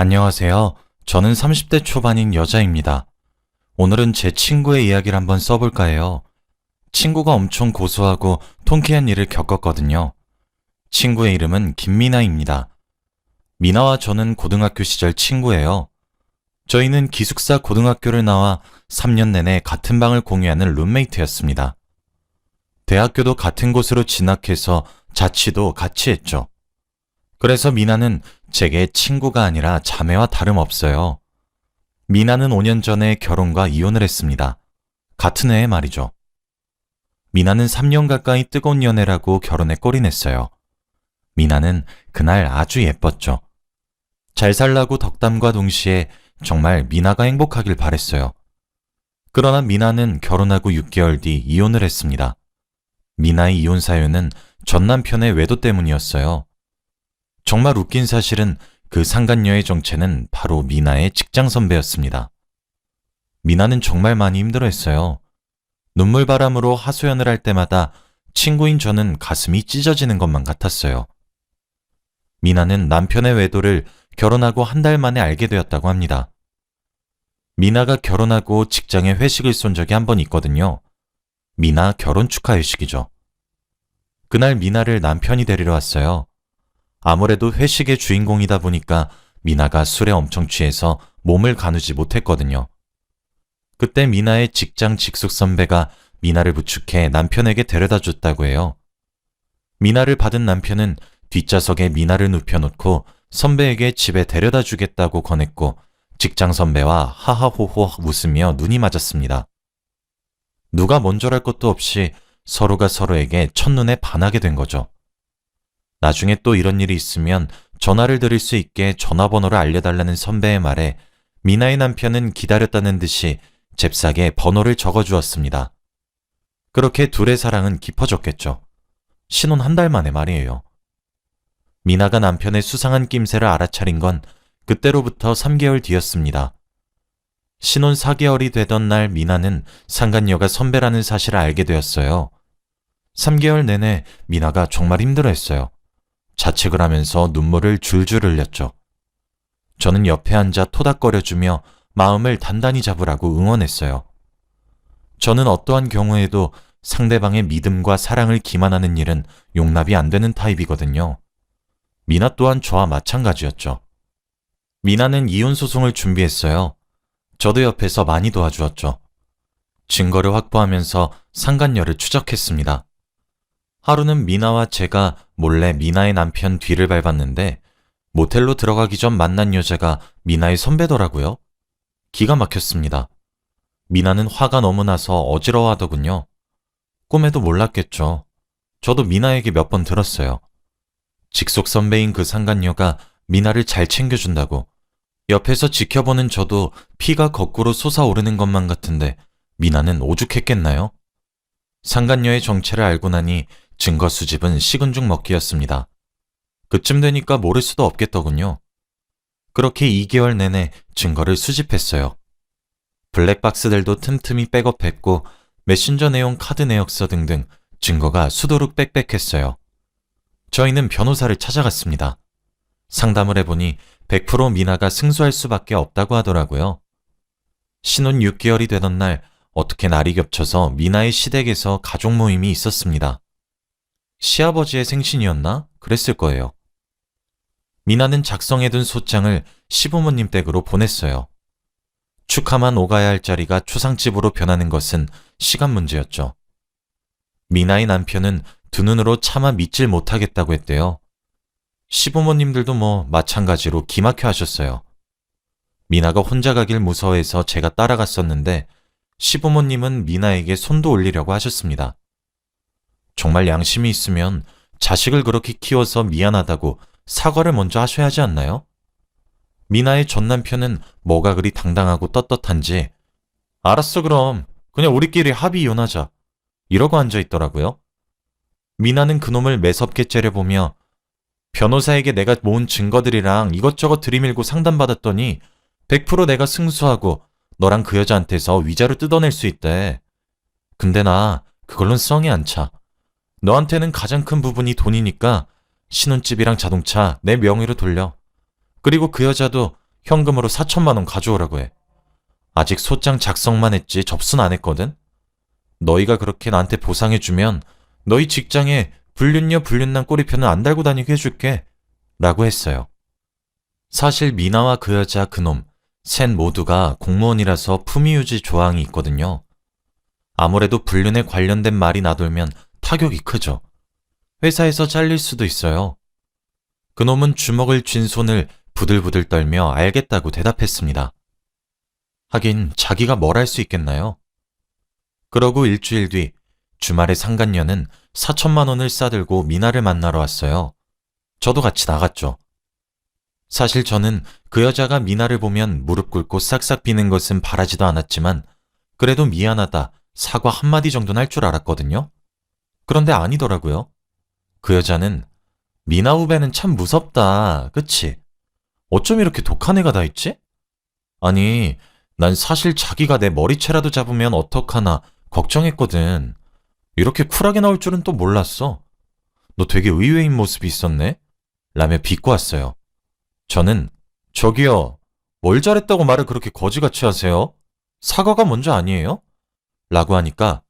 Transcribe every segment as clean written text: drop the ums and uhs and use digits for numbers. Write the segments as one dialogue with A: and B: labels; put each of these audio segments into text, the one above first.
A: 안녕하세요. 저는 30대 초반인 여자입니다. 오늘은 제 친구의 이야기를 한번 써볼까 해요. 친구가 엄청 고소하고 통쾌한 일을 겪었거든요. 친구의 이름은 김미나입니다. 미나와 저는 고등학교 시절 친구예요. 저희는 기숙사 고등학교를 나와 3년 내내 같은 방을 공유하는 룸메이트였습니다. 대학교도 같은 곳으로 진학해서 자취도 같이 했죠. 그래서 미나는 제게 친구가 아니라 자매와 다름없어요. 미나는 5년 전에 결혼과 이혼을 했습니다. 같은 해에 말이죠. 미나는 3년 가까이 뜨거운 연애라고 결혼에 골인했어요. 미나는 그날 아주 예뻤죠. 잘 살라고 덕담과 동시에 정말 미나가 행복하길 바랬어요. 그러나 미나는 결혼하고 6개월 뒤 이혼을 했습니다. 미나의 이혼 사유는 전 남편의 외도 때문이었어요. 정말 웃긴 사실은 그 상간녀의 정체는 바로 미나의 직장 선배였습니다. 미나는 정말 많이 힘들어했어요. 눈물바람으로 하소연을 할 때마다 친구인 저는 가슴이 찢어지는 것만 같았어요. 미나는 남편의 외도를 결혼하고 한 달 만에 알게 되었다고 합니다. 미나가 결혼하고 직장에 회식을 쏜 적이 한 번 있거든요. 미나 결혼 축하 회식이죠. 그날 미나를 남편이 데리러 왔어요. 아무래도 회식의 주인공이다 보니까 미나가 술에 엄청 취해서 몸을 가누지 못했거든요. 그때 미나의 직장 직속 선배가 미나를 부축해 남편에게 데려다 줬다고 해요. 미나를 받은 남편은 뒷좌석에 미나를 눕혀놓고 선배에게 집에 데려다 주겠다고 권했고 직장 선배와 하하호호 웃으며 눈이 맞았습니다. 누가 먼저랄 것도 없이 서로가 서로에게 첫눈에 반하게 된 거죠. 나중에 또 이런 일이 있으면 전화를 드릴 수 있게 전화번호를 알려달라는 선배의 말에 미나의 남편은 기다렸다는 듯이 잽싸게 번호를 적어주었습니다. 그렇게 둘의 사랑은 깊어졌겠죠. 신혼 한 달 만에 말이에요. 미나가 남편의 수상한 낌새를 알아차린 건 그때로부터 3개월 뒤였습니다. 신혼 4개월이 되던 날 미나는 상간녀가 선배라는 사실을 알게 되었어요. 3개월 내내 미나가 정말 힘들어했어요. 자책을 하면서 눈물을 줄줄 흘렸죠. 저는 옆에 앉아 토닥거려주며 마음을 단단히 잡으라고 응원했어요. 저는 어떠한 경우에도 상대방의 믿음과 사랑을 기만하는 일은 용납이 안 되는 타입이거든요. 미나 또한 저와 마찬가지였죠. 미나는 이혼 소송을 준비했어요. 저도 옆에서 많이 도와주었죠. 증거를 확보하면서 상간녀를 추적했습니다. 하루는 미나와 제가 몰래 미나의 남편 뒤를 밟았는데 모텔로 들어가기 전 만난 여자가 미나의 선배더라고요. 기가 막혔습니다. 미나는 화가 너무 나서 어지러워하더군요. 꿈에도 몰랐겠죠. 저도 미나에게 몇 번 들었어요. 직속 선배인 그 상간녀가 미나를 잘 챙겨준다고. 옆에서 지켜보는 저도 피가 거꾸로 솟아오르는 것만 같은데 미나는 오죽했겠나요? 상간녀의 정체를 알고 나니 증거 수집은 식은 죽 먹기였습니다. 그쯤 되니까 모를 수도 없겠더군요. 그렇게 2개월 내내 증거를 수집했어요. 블랙박스들도 틈틈이 백업했고 메신저 내용 카드 내역서 등등 증거가 수두룩 빽빽했어요. 저희는 변호사를 찾아갔습니다. 상담을 해보니 100% 미나가 승소할 수밖에 없다고 하더라고요. 신혼 6개월이 되던 날 어떻게 날이 겹쳐서 미나의 시댁에서 가족 모임이 있었습니다. 시아버지의 생신이었나? 그랬을 거예요. 미나는 작성해둔 소장을 시부모님 댁으로 보냈어요. 축하만 오가야 할 자리가 초상집으로 변하는 것은 시간 문제였죠. 미나의 남편은 두 눈으로 차마 믿질 못하겠다고 했대요. 시부모님들도 마찬가지로 기막혀 하셨어요. 미나가 혼자 가길 무서워해서 제가 따라갔었는데 시부모님은 미나에게 손도 올리려고 하셨습니다. 정말 양심이 있으면 자식을 그렇게 키워서 미안하다고 사과를 먼저 하셔야 하지 않나요? 미나의 전 남편은 뭐가 그리 당당하고 떳떳한지 알았어 그럼 그냥 우리끼리 합의 이혼하자 이러고 앉아있더라고요. 미나는 그놈을 매섭게 째려보며 변호사에게 내가 모은 증거들이랑 이것저것 들이밀고 상담받았더니 100% 내가 승소하고 너랑 그 여자한테서 위자료 뜯어낼 수 있대. 근데 나 그걸론 썽이 안 차. 너한테는 가장 큰 부분이 돈이니까 신혼집이랑 자동차 내 명의로 돌려. 그리고 그 여자도 현금으로 4천만 원 가져오라고 해. 아직 소장 작성만 했지 접수는 안 했거든. 너희가 그렇게 나한테 보상해주면 너희 직장에 불륜녀 불륜남 꼬리표는 안 달고 다니게 해줄게. 라고 했어요. 사실 미나와 그 여자 그놈 셋 모두가 공무원이라서 품위유지 조항이 있거든요. 아무래도 불륜에 관련된 말이 나돌면 타격이 크죠. 회사에서 잘릴 수도 있어요. 그놈은 주먹을 쥔 손을 부들부들 떨며 알겠다고 대답했습니다. 하긴 자기가 뭘 할 수 있겠나요? 그러고 일주일 뒤 주말에 상간녀는 4천만 원을 싸들고 미나를 만나러 왔어요. 저도 같이 나갔죠. 사실 저는 그 여자가 미나를 보면 무릎 꿇고 싹싹 비는 것은 바라지도 않았지만 그래도 미안하다, 사과 한마디 정도는 할 줄 알았거든요. 그런데 아니더라고요. 그 여자는 미나 후배는 참 무섭다, 그치? 어쩜 이렇게 독한 애가 다 있지? 아니, 난 사실 자기가 내 머리채라도 잡으면 어떡하나 걱정했거든. 이렇게 쿨하게 나올 줄은 또 몰랐어. 너 되게 의외인 모습이 있었네? 라며 비꼬 왔어요. 저는 저기요, 뭘 잘했다고 말을 그렇게 거지같이 하세요? 사과가 먼저 아니에요? 라고 하니까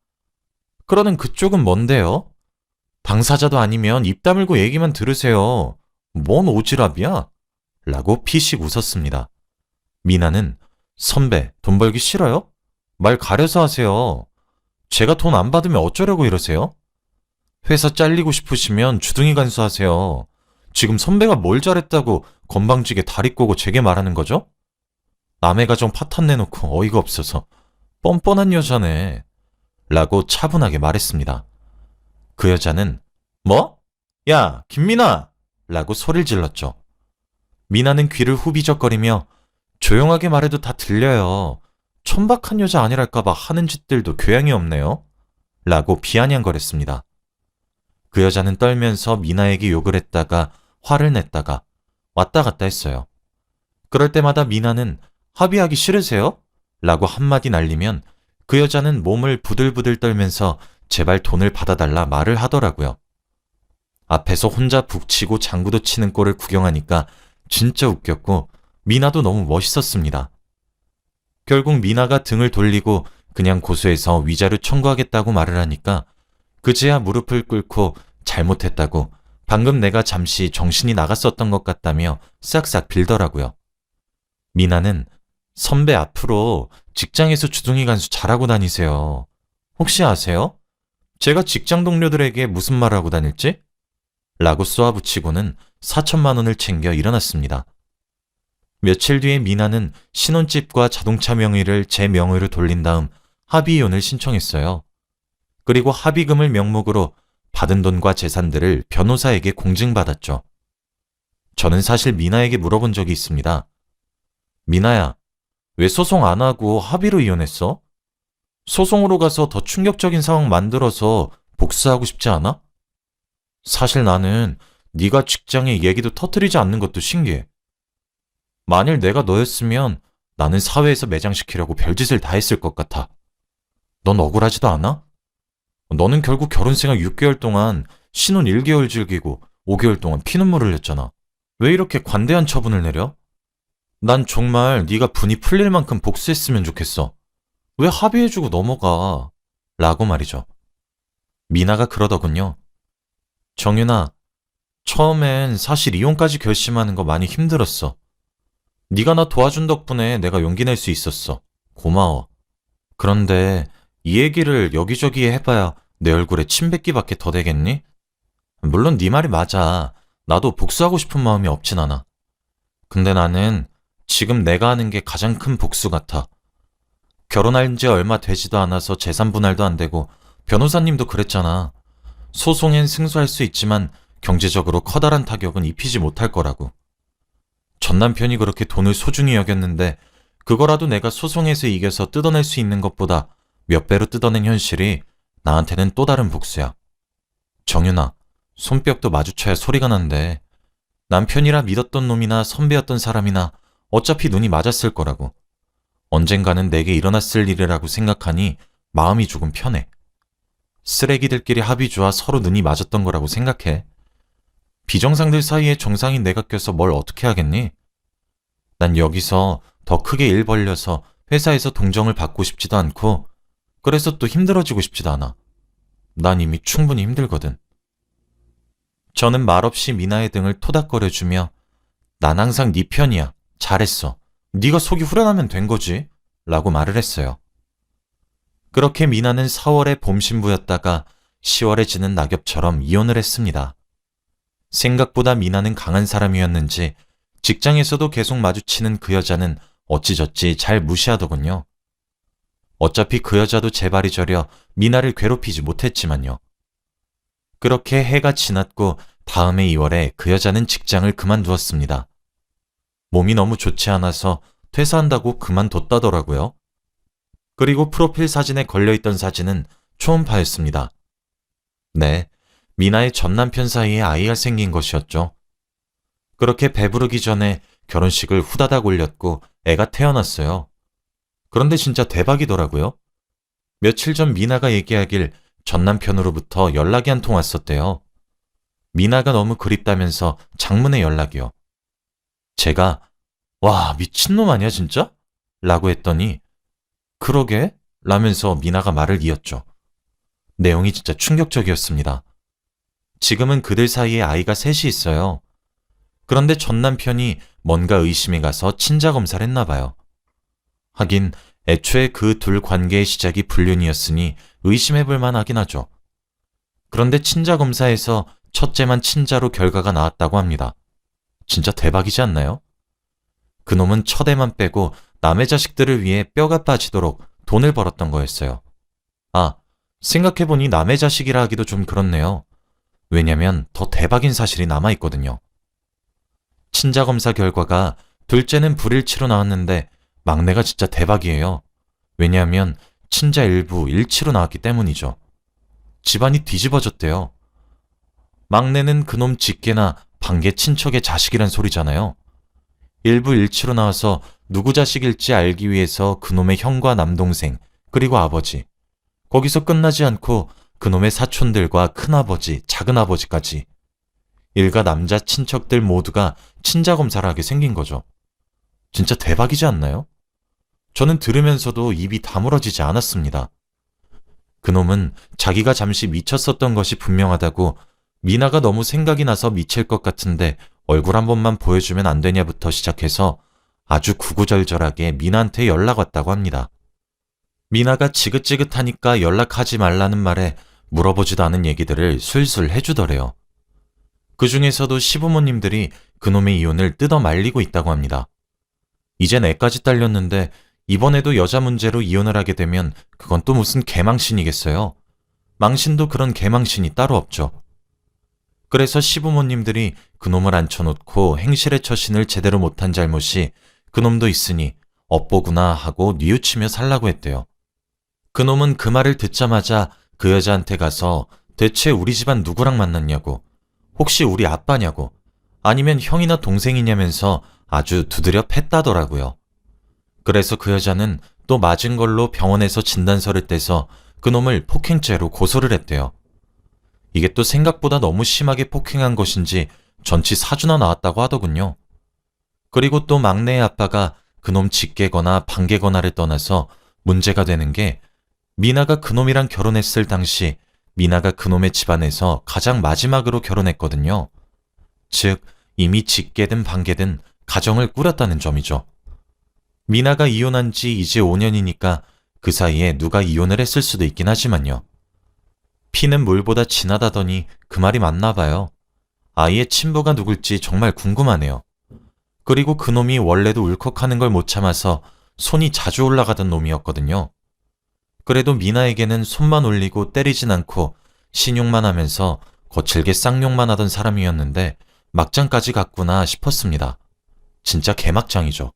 A: 그러는 그쪽은 뭔데요? 당사자도 아니면 입 다물고 얘기만 들으세요. 뭔 오지랖이야? 라고 피식 웃었습니다. 미나는 선배, 돈 벌기 싫어요? 말 가려서 하세요. 제가 돈 안 받으면 어쩌려고 이러세요? 회사 잘리고 싶으시면 주둥이 간수하세요. 지금 선배가 뭘 잘했다고 건방지게 다리 꼬고 제게 말하는 거죠? 남의 가정 파탄 내놓고 어이가 없어서 뻔뻔한 여자네. 라고 차분하게 말했습니다. 그 여자는 뭐? 야, 김미나! 라고 소리를 질렀죠. 미나는 귀를 후비적거리며 조용하게 말해도 다 들려요. 천박한 여자 아니랄까봐 하는 짓들도 교양이 없네요. 라고 비아냥거렸습니다. 그 여자는 떨면서 미나에게 욕을 했다가 화를 냈다가 왔다 갔다 했어요. 그럴 때마다 미나는 합의하기 싫으세요? 라고 한마디 날리면 그 여자는 몸을 부들부들 떨면서 제발 돈을 받아달라 말을 하더라고요. 앞에서 혼자 북치고 장구도 치는 꼴을 구경하니까 진짜 웃겼고 미나도 너무 멋있었습니다. 결국 미나가 등을 돌리고 그냥 고소해서 위자료 청구하겠다고 말을 하니까 그제야 무릎을 꿇고 잘못했다고 방금 내가 잠시 정신이 나갔었던 것 같다며 싹싹 빌더라고요. 미나는 선배 앞으로 직장에서 주둥이 간수 잘하고 다니세요. 혹시 아세요? 제가 직장 동료들에게 무슨 말하고 다닐지? 라고 쏘아붙이고는 4천만 원을 챙겨 일어났습니다. 며칠 뒤에 미나는 신혼집과 자동차 명의를 제 명의로 돌린 다음 합의이혼을 신청했어요. 그리고 합의금을 명목으로 받은 돈과 재산들을 변호사에게 공증받았죠. 저는 사실 미나에게 물어본 적이 있습니다. 미나야, 왜 소송 안 하고 합의로 이혼했어? 소송으로 가서 더 충격적인 상황 만들어서 복수하고 싶지 않아? 사실 나는 네가 직장에 얘기도 터뜨리지 않는 것도 신기해. 만일 내가 너였으면 나는 사회에서 매장시키려고 별짓을 다 했을 것 같아. 넌 억울하지도 않아? 너는 결국 결혼 생활 6개월 동안 신혼 1개월 즐기고 5개월 동안 피눈물 흘렸잖아. 왜 이렇게 관대한 처분을 내려? 난 정말 네가 분이 풀릴 만큼 복수했으면 좋겠어. 왜 합의해주고 넘어가? 라고 말이죠. 미나가 그러더군요. 정윤아, 처음엔 사실 이혼까지 결심하는 거 많이 힘들었어. 네가 나 도와준 덕분에 내가 용기 낼 수 있었어. 고마워. 그런데 이 얘기를 여기저기 해봐야 내 얼굴에 침 뱉기밖에 더 되겠니? 물론 네 말이 맞아. 나도 복수하고 싶은 마음이 없진 않아. 근데 나는 지금 내가 하는 게 가장 큰 복수 같아. 결혼한 지 얼마 되지도 않아서 재산 분할도 안 되고 변호사님도 그랬잖아. 소송엔 승소할 수 있지만 경제적으로 커다란 타격은 입히지 못할 거라고. 전 남편이 그렇게 돈을 소중히 여겼는데 그거라도 내가 소송에서 이겨서 뜯어낼 수 있는 것보다 몇 배로 뜯어낸 현실이 나한테는 또 다른 복수야. 정윤아, 손뼉도 마주쳐야 소리가 난대. 남편이라 믿었던 놈이나 선배였던 사람이나 어차피 눈이 맞았을 거라고. 언젠가는 내게 일어났을 일이라고 생각하니 마음이 조금 편해. 쓰레기들끼리 합의 좋아 서로 눈이 맞았던 거라고 생각해. 비정상들 사이에 정상인 내가 껴서 뭘 어떻게 하겠니? 난 여기서 더 크게 일 벌려서 회사에서 동정을 받고 싶지도 않고 그래서 또 힘들어지고 싶지도 않아. 난 이미 충분히 힘들거든. 저는 말없이 미나의 등을 토닥거려주며 난 항상 네 편이야. 잘했어. 네가 속이 후련하면 된 거지. 라고 말을 했어요. 그렇게 미나는 4월에 봄 신부였다가 10월에 지는 낙엽처럼 이혼을 했습니다. 생각보다 미나는 강한 사람이었는지 직장에서도 계속 마주치는 그 여자는 어찌저찌 잘 무시하더군요. 어차피 그 여자도 제 발이 저려 미나를 괴롭히지 못했지만요. 그렇게 해가 지났고 다음해 2월에 그 여자는 직장을 그만두었습니다. 몸이 너무 좋지 않아서 퇴사한다고 그만뒀다더라고요. 그리고 프로필 사진에 걸려있던 사진은 초음파였습니다. 네, 미나의 전 남편 사이에 아이가 생긴 것이었죠. 그렇게 배부르기 전에 결혼식을 후다닥 올렸고 애가 태어났어요. 그런데 진짜 대박이더라고요. 며칠 전 미나가 얘기하길 전 남편으로부터 연락이 한 통 왔었대요. 미나가 너무 그립다면서 장문의 연락이요. 제가 와 미친놈 아니야 진짜? 라고 했더니 그러게? 라면서 미나가 말을 이었죠. 내용이 진짜 충격적이었습니다. 지금은 그들 사이에 아이가 셋이 있어요. 그런데 전 남편이 뭔가 의심이 가서 친자 검사를 했나 봐요. 하긴 애초에 그 둘 관계의 시작이 불륜이었으니 의심해볼 만하긴 하죠. 그런데 친자 검사에서 첫째만 친자로 결과가 나왔다고 합니다. 진짜 대박이지 않나요? 그놈은 첫애만 빼고 남의 자식들을 위해 뼈가 빠지도록 돈을 벌었던 거였어요. 아, 생각해보니 남의 자식이라 하기도 좀 그렇네요. 왜냐면 더 대박인 사실이 남아있거든요. 친자 검사 결과가 둘째는 불일치로 나왔는데 막내가 진짜 대박이에요. 왜냐하면 친자 일부 일치로 나왔기 때문이죠. 집안이 뒤집어졌대요. 막내는 그놈 직계나 반계 친척의 자식이란 소리잖아요. 일부 일치로 나와서 누구 자식일지 알기 위해서 그놈의 형과 남동생, 그리고 아버지. 거기서 끝나지 않고 그놈의 사촌들과 큰아버지, 작은아버지까지. 일가 남자 친척들 모두가 친자검사를 하게 생긴 거죠. 진짜 대박이지 않나요? 저는 들으면서도 입이 다물어지지 않았습니다. 그놈은 자기가 잠시 미쳤었던 것이 분명하다고 미나가 너무 생각이 나서 미칠 것 같은데 얼굴 한 번만 보여주면 안 되냐부터 시작해서 아주 구구절절하게 미나한테 연락 왔다고 합니다. 미나가 지긋지긋하니까 연락하지 말라는 말에 물어보지도 않은 얘기들을 술술 해주더래요. 그 중에서도 시부모님들이 그놈의 이혼을 뜯어 말리고 있다고 합니다. 이젠 애까지 딸렸는데 이번에도 여자 문제로 이혼을 하게 되면 그건 또 무슨 개망신이겠어요. 망신도 그런 개망신이 따로 없죠. 그래서 시부모님들이 그놈을 앉혀놓고 행실의 처신을 제대로 못한 잘못이 그놈도 있으니 업보구나 하고 뉘우치며 살라고 했대요. 그놈은 그 말을 듣자마자 그 여자한테 가서 대체 우리 집안 누구랑 만났냐고, 혹시 우리 아빠냐고, 아니면 형이나 동생이냐면서 아주 두드려 팼다더라고요. 그래서 그 여자는 또 맞은 걸로 병원에서 진단서를 떼서 그놈을 폭행죄로 고소를 했대요. 이게 또 생각보다 너무 심하게 폭행한 것인지 전치 4주나 나왔다고 하더군요. 그리고 또 막내의 아빠가 그놈 직계거나 반계거나를 떠나서 문제가 되는 게 미나가 그놈이랑 결혼했을 당시 미나가 그놈의 집안에서 가장 마지막으로 결혼했거든요. 즉 이미 직계든 반계든 가정을 꾸렸다는 점이죠. 미나가 이혼한 지 이제 5년이니까 그 사이에 누가 이혼을 했을 수도 있긴 하지만요. 피는 물보다 진하다더니 그 말이 맞나 봐요. 아이의 친부가 누굴지 정말 궁금하네요. 그리고 그놈이 원래도 울컥하는 걸 못 참아서 손이 자주 올라가던 놈이었거든요. 그래도 미나에게는 손만 올리고 때리진 않고 신용만 하면서 거칠게 쌍욕만 하던 사람이었는데 막장까지 갔구나 싶었습니다. 진짜 개막장이죠.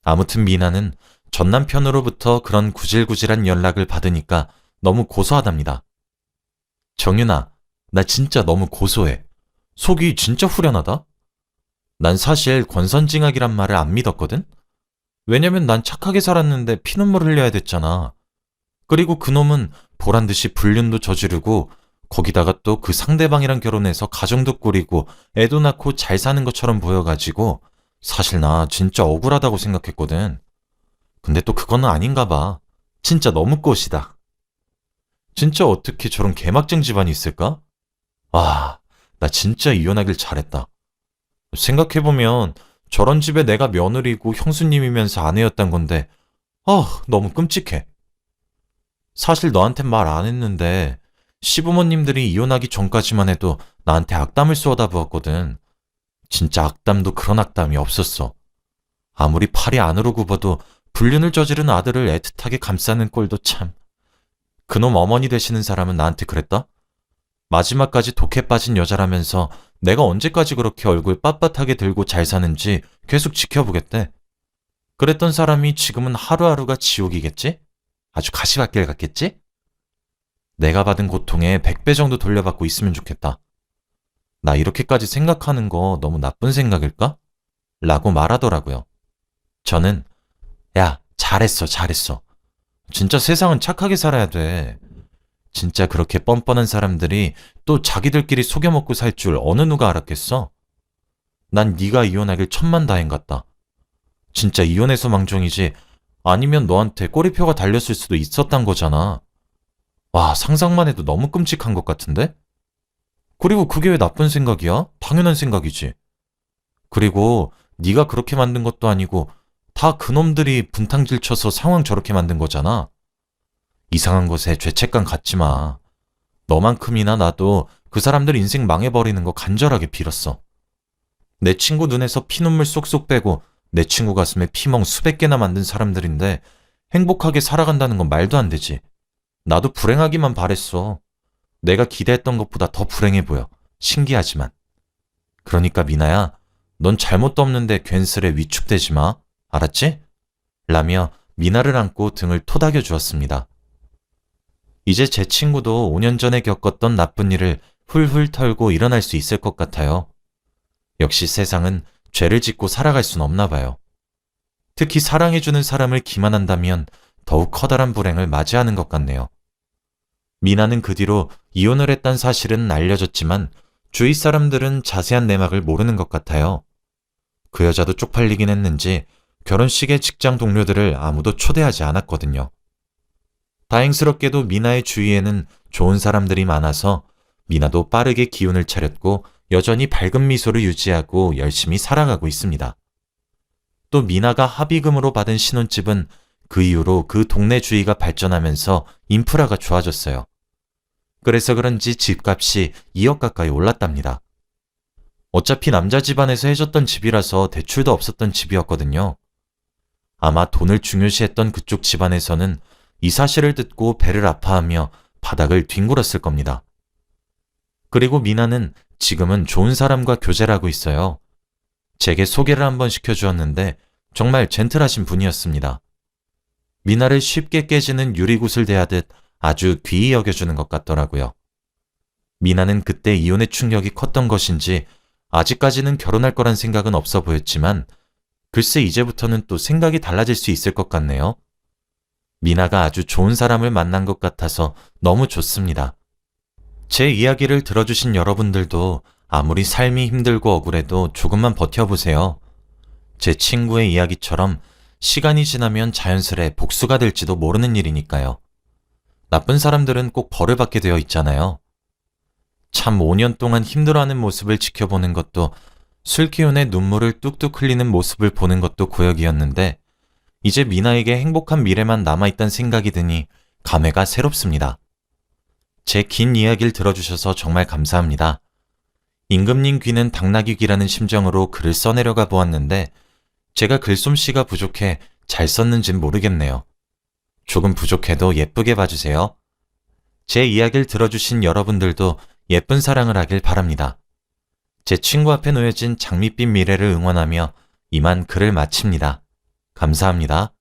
A: 아무튼 미나는 전 남편으로부터 그런 구질구질한 연락을 받으니까 너무 고소하답니다. 정윤아, 나 진짜 너무 고소해. 속이 진짜 후련하다? 난 사실 권선징악이란 말을 안 믿었거든? 왜냐면 난 착하게 살았는데 피눈물 흘려야 됐잖아. 그리고 그놈은 보란듯이 불륜도 저지르고 거기다가 또 그 상대방이랑 결혼해서 가정도 꾸리고 애도 낳고 잘 사는 것처럼 보여가지고 사실 나 진짜 억울하다고 생각했거든. 근데 또 그거는 아닌가 봐. 진짜 너무 꽃이다. 진짜 어떻게 저런 개막쟁 집안이 있을까? 와, 나 진짜 이혼하길 잘했다. 생각해보면 저런 집에 내가 며느리고 형수님이면서 아내였단 건데, 너무 끔찍해. 사실 너한텐 말 안 했는데, 시부모님들이 이혼하기 전까지만 해도 나한테 악담을 쏟아부었거든. 진짜 악담도 그런 악담이 없었어. 아무리 팔이 안으로 굽어도 불륜을 저지른 아들을 애틋하게 감싸는 꼴도 참. 그놈 어머니 되시는 사람은 나한테 그랬다? 마지막까지 독해 빠진 여자라면서 내가 언제까지 그렇게 얼굴 빳빳하게 들고 잘 사는지 계속 지켜보겠대. 그랬던 사람이 지금은 하루하루가 지옥이겠지? 아주 가시밭길 같겠지? 내가 받은 고통에 100배 정도 돌려받고 있으면 좋겠다. 나 이렇게까지 생각하는 거 너무 나쁜 생각일까? 라고 말하더라고요. 저는 야, 잘했어, 잘했어. 진짜 세상은 착하게 살아야 돼. 진짜 그렇게 뻔뻔한 사람들이 또 자기들끼리 속여먹고 살 줄 어느 누가 알았겠어? 난 네가 이혼하길 천만다행 같다. 진짜 이혼해서 망정이지 아니면 너한테 꼬리표가 달렸을 수도 있었단 거잖아. 와, 상상만 해도 너무 끔찍한 것 같은데? 그리고 그게 왜 나쁜 생각이야? 당연한 생각이지. 그리고 네가 그렇게 만든 것도 아니고 다 그놈들이 분탕질 쳐서 상황 저렇게 만든 거잖아. 이상한 것에 죄책감 갖지 마. 너만큼이나 나도 그 사람들 인생 망해버리는 거 간절하게 빌었어. 내 친구 눈에서 피눈물 쏙쏙 빼고 내 친구 가슴에 피멍 수백 개나 만든 사람들인데 행복하게 살아간다는 건 말도 안 되지. 나도 불행하기만 바랬어. 내가 기대했던 것보다 더 불행해 보여. 신기하지만. 그러니까 미나야, 넌 잘못도 없는데 괜스레 위축되지 마. 알았지? 라며 미나를 안고 등을 토닥여 주었습니다. 이제 제 친구도 5년 전에 겪었던 나쁜 일을 훌훌 털고 일어날 수 있을 것 같아요. 역시 세상은 죄를 짓고 살아갈 순 없나 봐요. 특히 사랑해주는 사람을 기만한다면 더욱 커다란 불행을 맞이하는 것 같네요. 미나는 그 뒤로 이혼을 했단 사실은 알려졌지만 주위 사람들은 자세한 내막을 모르는 것 같아요. 그 여자도 쪽팔리긴 했는지 결혼식에 직장 동료들을 아무도 초대하지 않았거든요. 다행스럽게도 미나의 주위에는 좋은 사람들이 많아서 미나도 빠르게 기운을 차렸고 여전히 밝은 미소를 유지하고 열심히 살아가고 있습니다. 또 미나가 합의금으로 받은 신혼집은 그 이후로 그 동네 주위가 발전하면서 인프라가 좋아졌어요. 그래서 그런지 집값이 2억 가까이 올랐답니다. 어차피 남자 집안에서 해줬던 집이라서 대출도 없었던 집이었거든요. 아마 돈을 중요시했던 그쪽 집안에서는 이 사실을 듣고 배를 아파하며 바닥을 뒹굴었을 겁니다. 그리고 미나는 지금은 좋은 사람과 교제를 하고 있어요. 제게 소개를 한번 시켜주었는데 정말 젠틀하신 분이었습니다. 미나를 쉽게 깨지는 유리굿을 대하듯 아주 귀히 여겨주는 것 같더라고요. 미나는 그때 이혼의 충격이 컸던 것인지 아직까지는 결혼할 거란 생각은 없어 보였지만 글쎄 이제부터는 또 생각이 달라질 수 있을 것 같네요. 미나가 아주 좋은 사람을 만난 것 같아서 너무 좋습니다. 제 이야기를 들어주신 여러분들도 아무리 삶이 힘들고 억울해도 조금만 버텨보세요. 제 친구의 이야기처럼 시간이 지나면 자연스레 복수가 될지도 모르는 일이니까요. 나쁜 사람들은 꼭 벌을 받게 되어 있잖아요. 참 5년 동안 힘들어하는 모습을 지켜보는 것도 술 기운에 눈물을 뚝뚝 흘리는 모습을 보는 것도 고역이었는데 이제 미나에게 행복한 미래만 남아있다는 생각이 드니 감회가 새롭습니다. 제 긴 이야기를 들어주셔서 정말 감사합니다. 임금님 귀는 당나귀 귀라는 심정으로 글을 써내려가 보았는데 제가 글솜씨가 부족해 잘 썼는진 모르겠네요. 조금 부족해도 예쁘게 봐주세요. 제 이야기를 들어주신 여러분들도 예쁜 사랑을 하길 바랍니다. 제 친구 앞에 놓여진 장밋빛 미래를 응원하며 이만 글을 마칩니다. 감사합니다.